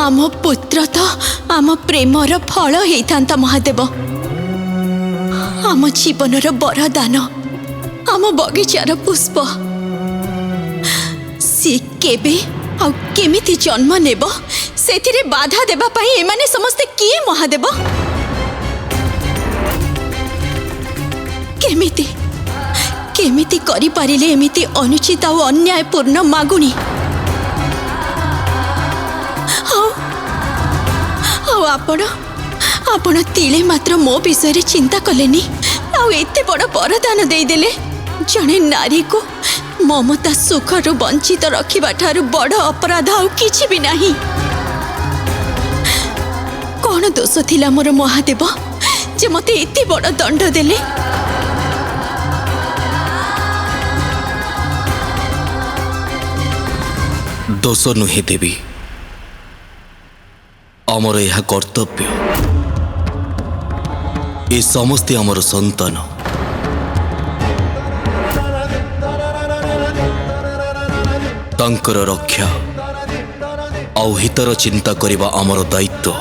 आम पुत्र तो आम प्रेमर फल होता महादेव। आम जीवनर वरदान आम बगीचार पुष्प सी केबे आ केमिति जन्म नेब सेथिरे बाधा देबा पई एमाने समस्ते किए महादेव? केमिति केमिति करि पारिले एमिति अनुचित आ अन्यायपूर्ण मागुणी? आपण तिले मात्र मो विषय चिंता कलेनी आते बड़ वरदान देदेले। जड़े नारी को ममता सुखरु वंचित रखा ठारू बड़ अपराध आउ किछि भी नहीं। कौन दोष थिला मोर महादेव जे मते एते बड़ दंड देले? दोष नुहे देवी, आमर यह कर्तव्य। ए समस्ते आमर संतान। तांकर रक्षा आउ हितर चिंता करिबा आमर दायित्व।